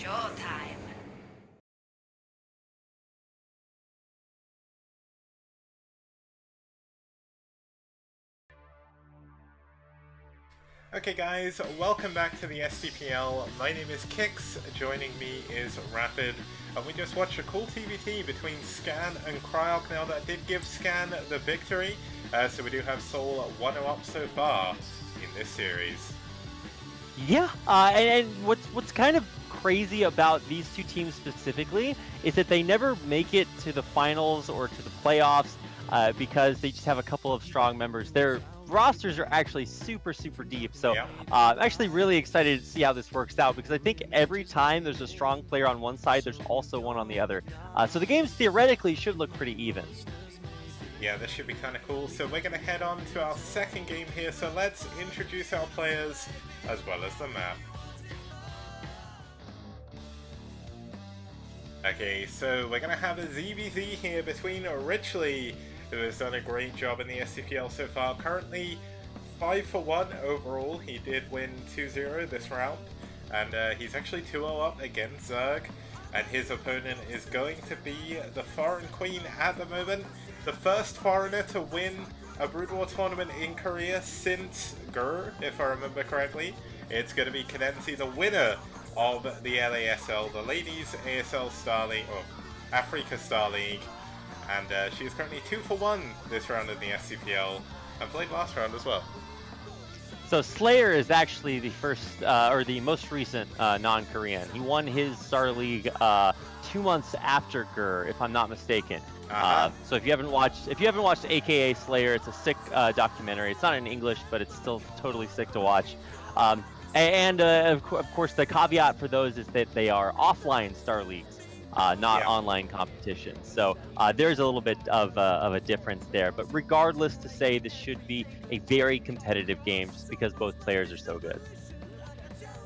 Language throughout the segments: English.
Showtime. Okay guys, welcome back to the STPL. My name is Kix, joining me is Rapid, and we just watched a cool TVT between Scan and Cryok. Now that did give Scan the victory, so we do have SouL 1-0 up so far in this series. Yeah, and what's kind of crazy about these two teams specifically is that they never make it to the finals or to the playoffs because they just have a couple of strong members. Their rosters are actually super deep, so Yeah. I'm actually really excited to see how this works out, because I think every time there's a strong player on one side, there's also one on the other. So the games theoretically should look pretty even. Yeah, this should be kind of cool. So we're going to head on to our second game here, so let's introduce our players as well as the map. Okay, so we're going to have a ZBZ here between Richley, who has done a great job in the STPL so far. Currently 5-1 overall. He did win 2-0 this round, and he's actually 2-0 up against Zerg, and his opponent is going to be the Foreign Queen at the moment. The first foreigner to win a Brood War tournament in Korea since Gur, if I remember correctly. It's going to be CadenZie, the winner of the LASL, the Ladies ASL Star League, or Africa Star League. And she's currently 2-1 this round in the STPL, and played last round as well. So Slayer is actually the first, or the most recent non-Korean. He won his Star League 2 months after Gur, if I'm not mistaken. So if you haven't watched AKA Slayer, it's a sick documentary. It's not in English, but it's still totally sick to watch. Of course, the caveat for those is that they are offline Star Leagues, not online competitions. So there's a little bit of a difference there. But regardless, to say this should be a very competitive game, just because both players are so good.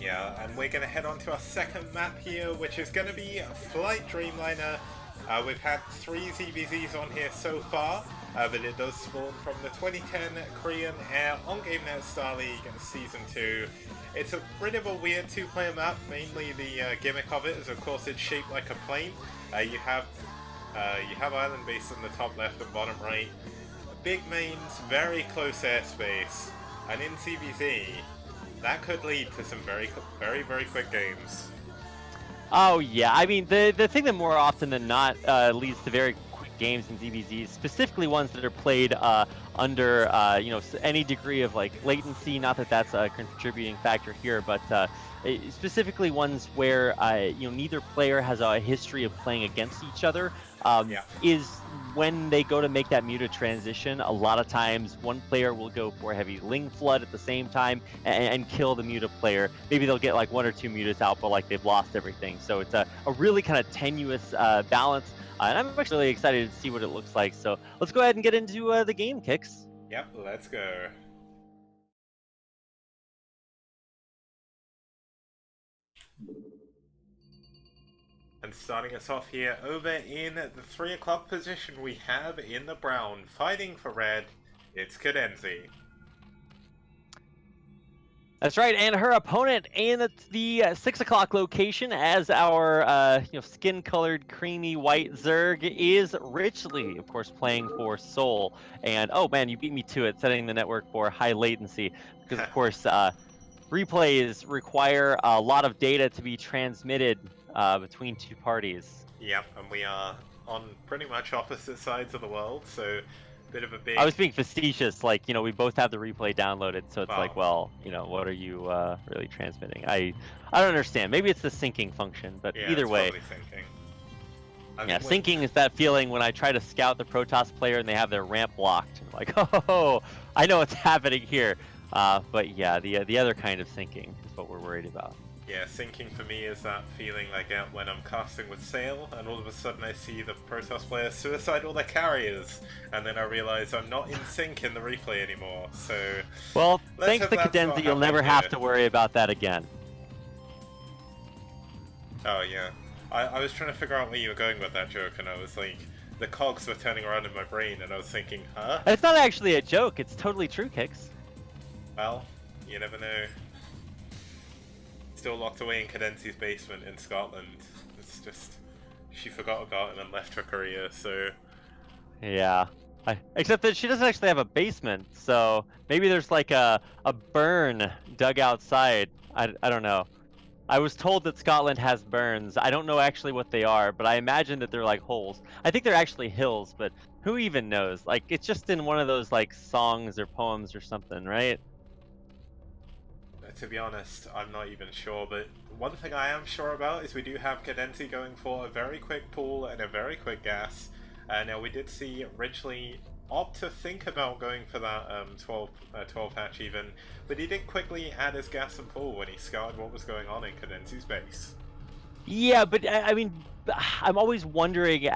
Yeah, and we're going to head on to our second map here, which is going to be Flight-Dreamliner. We've had 3 ZBZs on here so far, but it does spawn from the 2010 Korean Air on GameNet Star League Season 2. It's a bit of a weird 2-player map. Mainly the gimmick of it is, of course, it's shaped like a plane. You have island base in the top left and bottom right, big mains, very close airspace, and in ZBZ, that could lead to some very quick games. Oh yeah, I mean the thing that more often than not leads to very quick games in ZBZs, specifically ones that are played under any degree of like latency. Not that that's a contributing factor here, but specifically ones where neither player has a history of playing against each other. Is when they go to make that muta transition, a lot of times one player will go for a heavy Ling Flood at the same time and kill the muta player. Maybe they'll get like 1 or 2 mutas out, but like they've lost everything. So it's a really kind of tenuous balance, and I'm actually really excited to see what it looks like. So let's go ahead and get into the game, Kix. Yep, let's go. And starting us off here, over in the 3 o'clock position, we have in the brown, fighting for red, it's CadenZie. That's right, and her opponent in the 6 o'clock location as our skin-colored creamy white Zerg is Richley, of course, playing for SouL. And oh man, you beat me to it, setting the network for high latency, because of course replays require a lot of data to be transmitted between 2 parties. Yep, and we are on pretty much opposite sides of the world, so bit of a big... I was being facetious, like, we both have the replay downloaded, so it's like, well, what are you really transmitting? I don't understand. Maybe it's the syncing function, but yeah, either way. Syncing. Syncing is that feeling when I try to scout the Protoss player and they have their ramp blocked. I'm like, oh, I know what's happening here. But yeah, the other kind of syncing is what we're worried about. Yeah, syncing for me is that feeling like when I'm casting with SouL, and all of a sudden I see the Protoss player suicide all their carriers, and then I realize I'm not in sync in the replay anymore, so... Well, thanks to CadenZie, you'll never have to worry about that again. Oh yeah. I was trying to figure out where you were going with that joke, and I was like... The cogs were turning around in my brain, and I was thinking, huh? It's not actually a joke, it's totally true, Kix. Well, you never know. still locked away in CadenZie's basement in Scotland. It's just she forgot about him and left for Korea. So Yeah. Except that she doesn't actually have a basement, so maybe there's like a burn dug outside. I don't know. I was told that Scotland has burns. I don't know actually what they are, but I imagine that they're like holes. I think they're actually hills, but who even knows? Like, it's just in one of those like songs or poems or something, right? to be honest, I'm not even sure. But one thing I am sure about is we do have CadenZie going for a very quick pull and a very quick gas. Now we did see Ridgely opt to think about going for that 12 hatch even, but he did quickly add his gas and pull when he scouted what was going on in CadenZie's base. Yeah, but I mean, I'm always wondering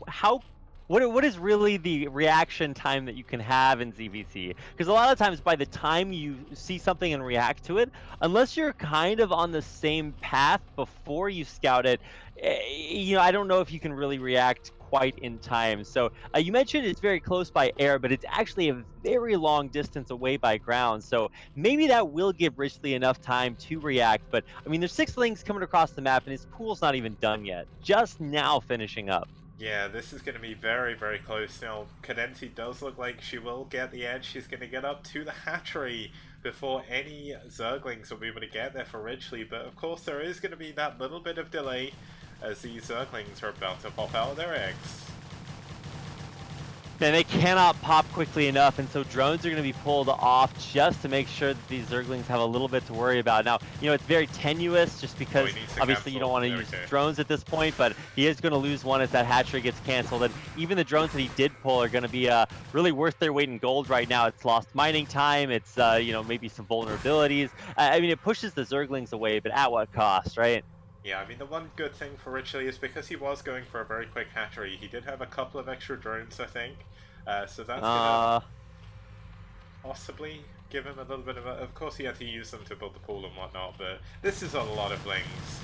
how. What is really the reaction time that you can have in ZVC? Because a lot of times, by the time you see something and react to it, unless you're kind of on the same path before you scout it, I don't know if you can really react quite in time. So you mentioned it's very close by air, but it's actually a very long distance away by ground. So maybe that will give Richley enough time to react. But I mean, there's 6 links coming across the map, and his pool's not even done yet. Just now finishing up. Yeah, this is going to be very, very close. Now, CadenZie does look like she will get the edge. She's going to get up to the hatchery before any Zerglings will be able to get there for Ridgely. But of course, there is going to be that little bit of delay as these Zerglings are about to pop out of their eggs. And they cannot pop quickly enough, and so drones are going to be pulled off just to make sure that these Zerglings have a little bit to worry about. Now, it's very tenuous just because obviously you don't want to use drones at this point, but he is going to lose one as that hatchery gets canceled. And even the drones that he did pull are going to be really worth their weight in gold right now. It's lost mining time. It's, maybe some vulnerabilities. I mean, it pushes the Zerglings away, but at what cost, right? Yeah, I mean, the one good thing for Ridgely is because he was going for a very quick hatchery, he did have a couple of extra drones, I think. So that's gonna possibly give him a little bit of a... Of course, he had to use them to build the pool and whatnot, but this is a lot of lings.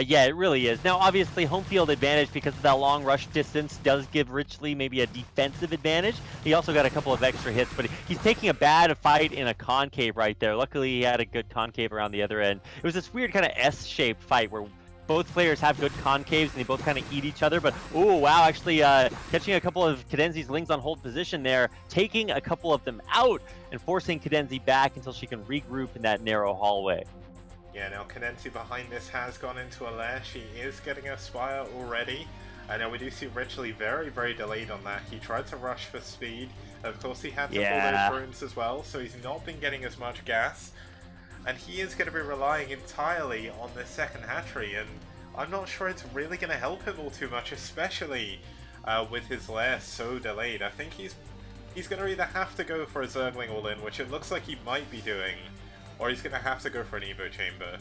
Yeah, it really is. Now, obviously, home field advantage because of that long rush distance does give Ridgely maybe a defensive advantage. He also got a couple of extra hits, but he's taking a bad fight in a concave right there. Luckily, he had a good concave around the other end. It was this weird kind of S-shaped fight where both players have good concaves and they both kind of eat each other. But, oh, wow, actually catching a couple of CadenZie's lings on hold position there, taking a couple of them out and forcing CadenZie back until she can regroup in that narrow hallway. Yeah, now CadenZie behind this has gone into a lair. She is getting a spire already. Now we do see Ridgely very, very delayed on that. He tried to rush for speed. Of course, he had to pull those runes as well, so he's not been getting as much gas. And he is going to be relying entirely on this second hatchery, and I'm not sure it's really going to help him all too much, especially with his lair so delayed. I think he's going to either have to go for a Zergling all-in, which it looks like he might be doing, or he's going to have to go for an Evo Chamber.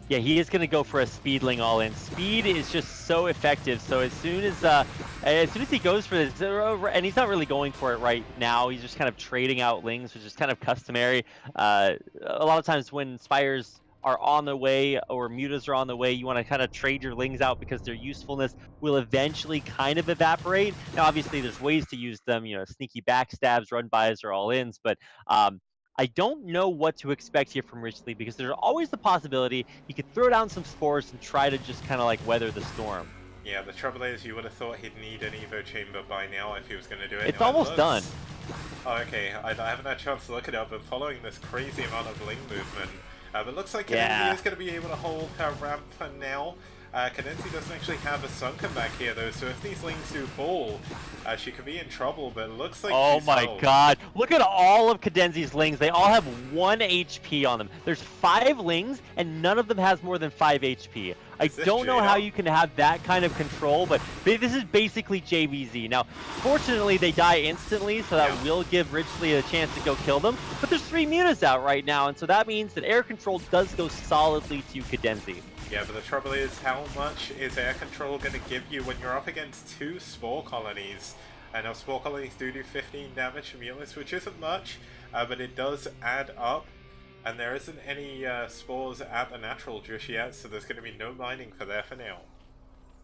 Yeah, he is going to go for a Speedling all-in. Speed is just so effective. So as soon as he goes for this, and he's not really going for it right now, he's just kind of trading out lings, which is kind of customary. A lot of times when Spires are on the way or mutas are on the way, you want to kind of trade your lings out because their usefulness will eventually kind of evaporate. Now, obviously, there's ways to use them, sneaky backstabs, run-bys, or all-ins, but I don't know what to expect here from Ridgely because there's always the possibility he could throw down some spores and try to just kind of like weather the storm. Yeah, the trouble is you would have thought he'd need an Evo Chamber by now if he was going to do it. It's almost done. Oh, okay. I haven't had a chance to look it up, but following this crazy amount of ling movement, but it looks like CadenZie is going to be able to hold her ramp for now. CadenZie doesn't actually have a sunken back here though, so if these lings do fall, she could be in trouble, but it looks like oh my god, look at all of CadenZie's lings. They all have 1 HP on them. There's 5 lings, and none of them has more than 5 HP. I don't know how you can have that kind of control, but this is basically JVZ. Now, fortunately, they die instantly, so that will give Ridgely a chance to go kill them, but there's 3 mutas out right now, and so that means that air control does go solidly to CadenZie. Yeah, but the trouble is, how much is air control going to give you when you're up against 2 spore colonies? And now spore colonies do 15 damage to mutas, which isn't much, but it does add up. And there isn't any spores at the natural just yet, so there's going to be no mining for there for now.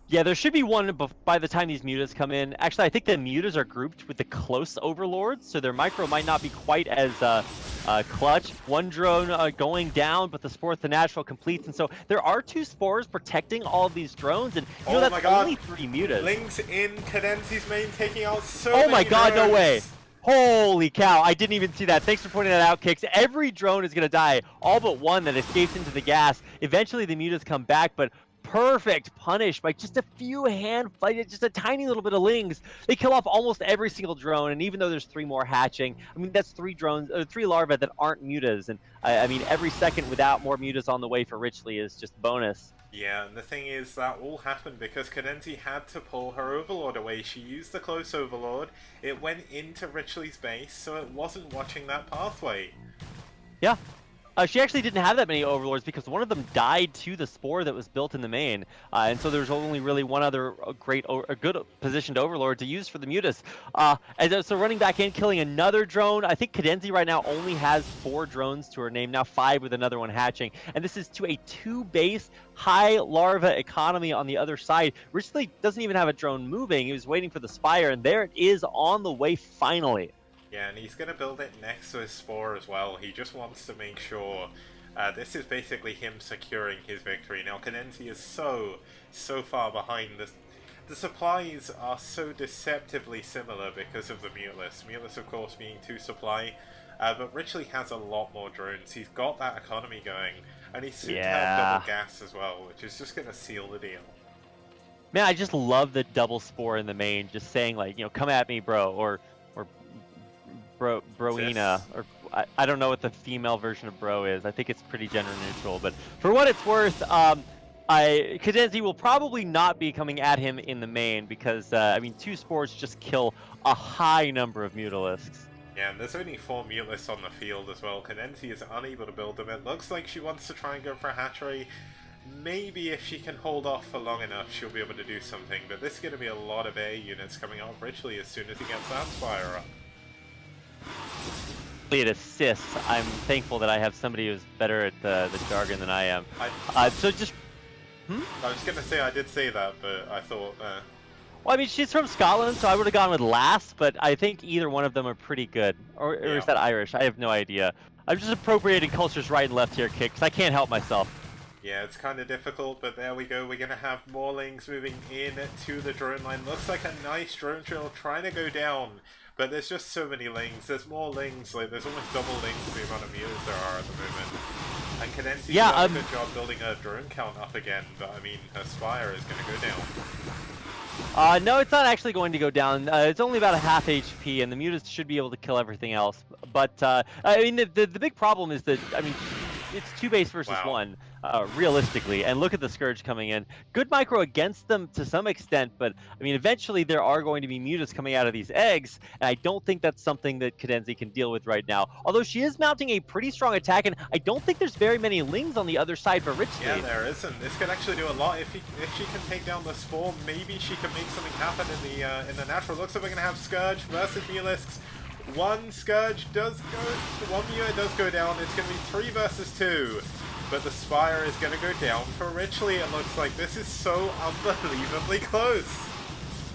Yeah, there should be one by the time these mutas come in. Actually, I think the mutas are grouped with the close overlords, so their micro might not be quite as Clutch, one drone going down, but the Spore with the natural completes, and so there are 2 Spores protecting all of these drones, and you know my that's God. only 3 mutas. Lings in CadenZie's main, taking out so Oh many my God, drones. no way. Holy cow, I didn't even see that. Thanks for pointing that out, Kicks. Every drone is going to die, all but one that escapes into the gas. Eventually, the mutas come back, but perfect punish by just a few just a tiny little bit of Lings. They kill off almost every single drone, and even though there's 3 more hatching, I mean, that's 3 drones, 3 larvae that aren't mutas, and I mean, every second without more mutas on the way for Richley is just bonus. Yeah, and the thing is, that all happened because CadenZie had to pull her Overlord away. She used the close Overlord, it went into Richley's base, so it wasn't watching that pathway. Yeah. She actually didn't have that many Overlords because one of them died to the Spore that was built in the main, and so there's only really one other good positioned Overlord to use for the mutas. And so running back in, killing another drone. I think CadenZie right now only has 4 drones to her name, now 5 with another one hatching, and this is to a 2-base high larva economy on the other side. Richley doesn't even have a drone moving. He was waiting for the Spire, and there it is on the way finally. Yeah, and he's going to build it next to his Spore as well. He just wants to make sure this is basically him securing his victory. Now, CadenZie is so far behind. The supplies are so deceptively similar because of the Muteless. Muteless, of course, being 2 supply, but Richley has a lot more drones. He's got that economy going, and he's soon to have double gas as well, which is just going to seal the deal. Man, I just love the double Spore in the main, just saying, like, you know, come at me, bro, or broina, or I don't know what the female version of bro is. I think it's pretty gender neutral, but for what it's worth, CadenZie will probably not be coming at him in the main because, I mean, 2 Spores just kill a high number of Mutalisks. Yeah, and there's only 4 Mutalisks on the field as well. CadenZie is unable to build them. It looks like she wants to try and go for a hatchery. Maybe if she can hold off for long enough, she'll be able to do something, but this is going to be a lot of air units coming out of Richley as soon as he gets that Spire up. It assists. I'm thankful that I have somebody who's better at the jargon than I am. So just... I was going to say I did say that, but I thought... Well, I mean, she's from Scotland, so I would have gone with Lass, but I think either one of them are pretty good. Or is that Irish? I have no idea. I'm just appropriating cultures right and left here, Kick, because I can't help myself. Yeah, it's kind of difficult, but there we go. We're going to have more Lings moving in to the drone line. Looks like a nice drone trail trying to go down. But there's just so many Lings. There's more Lings. Like, there's almost double Lings the amount of mutas there are at the moment. And CadenZie's done a good job building her drone count up again, but I mean, her Spire is going to go down. No, it's not actually going to go down. It's only about a half HP, and the mutas should be able to kill everything else. But, I mean, the big problem is that, I mean, it's 2 base versus 1, realistically. And look at the Scourge coming in. Good micro against them to some extent, but I mean, eventually there are going to be mutas coming out of these eggs, and I don't think that's something that CadenZie can deal with right now. Although she is mounting a pretty strong attack, and I don't think there's very many Lings on the other side for Richley. Yeah, there isn't. This could actually do a lot. If she can take down the Spore, maybe she can make something happen in the natural. Looks like we're going to have Scourge versus Mulisks. One Scourge does go, one muta does go down. It's going to be 3 versus 2, but the Spire is going to go down for Richley. It looks like this is so unbelievably close.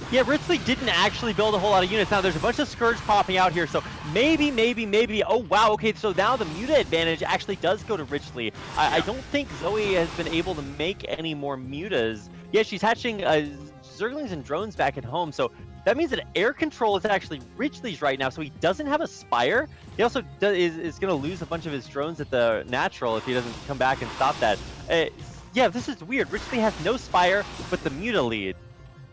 Yeah, Richley didn't actually build a whole lot of units. Now there's a bunch of Scourge popping out here, so maybe. Oh wow, okay, so now the muta advantage actually does go to Richley. I don't think Zoe has been able to make any more mutas. Yeah, she's hatching Zerglings and drones back at home, so that means that air control is actually Richley's right now, so he doesn't have a Spire. He also is going to lose a bunch of his drones at the natural if he doesn't come back and stop that. Yeah, this is weird. Richley has no Spire, but the muta lead.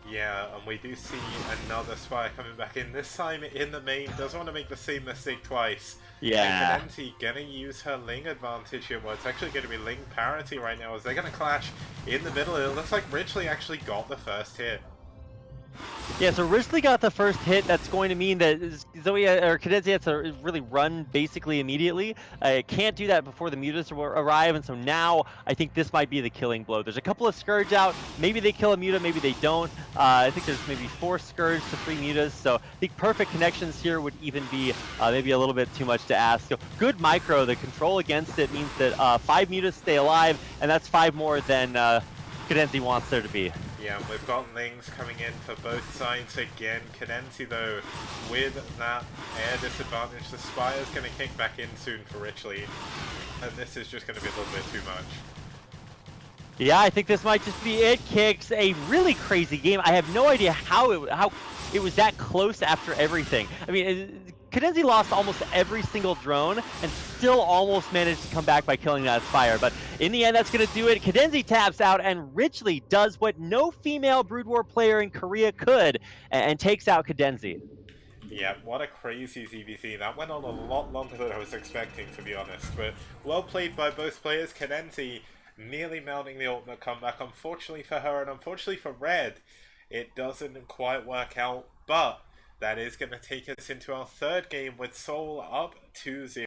Yeah, and we do see another Spire coming back in. This time in the main, doesn't want to make the same mistake twice. Yeah. And CadenZie gonna use her Ling advantage here. Well, it's actually going to be Ling parity right now as they're going to clash in the middle. It looks like Richley actually got the first hit. Yeah, so Richley got the first hit. That's going to mean that Zoe or CadenZie has to really run basically immediately. It can't do that before the mutas arrive, and so now I think this might be the killing blow. There's a couple of Scourge out. Maybe they kill a muta, maybe they don't. I think there's maybe 4 Scourge to 3 mutas, so I think perfect connections here would even be maybe a little bit too much to ask. So good micro. The control against it means that 5 mutas stay alive, and that's 5 more than CadenZie wants there to be. Yeah, and we've got Lings coming in for both sides again. CadenZie, though, with that air disadvantage, the Spire's going to kick back in soon for Richley. And this is just going to be a little bit too much. Yeah, I think this might just be it. Kicks a really crazy game. I have no idea how it was that close after everything. I mean, CadenZie lost almost every single drone and still almost managed to come back by killing that Spire. But in the end, that's going to do it. CadenZie taps out, and Richley does what no female Brood War player in Korea could and takes out CadenZie. Yeah, what a crazy ZVZ. That went on a lot longer than I was expecting, to be honest. But well played by both players. CadenZie nearly mounting the ultimate comeback. Unfortunately for her, and unfortunately for Red, it doesn't quite work out. But that is going to take us into our third game with SouL up 2-0.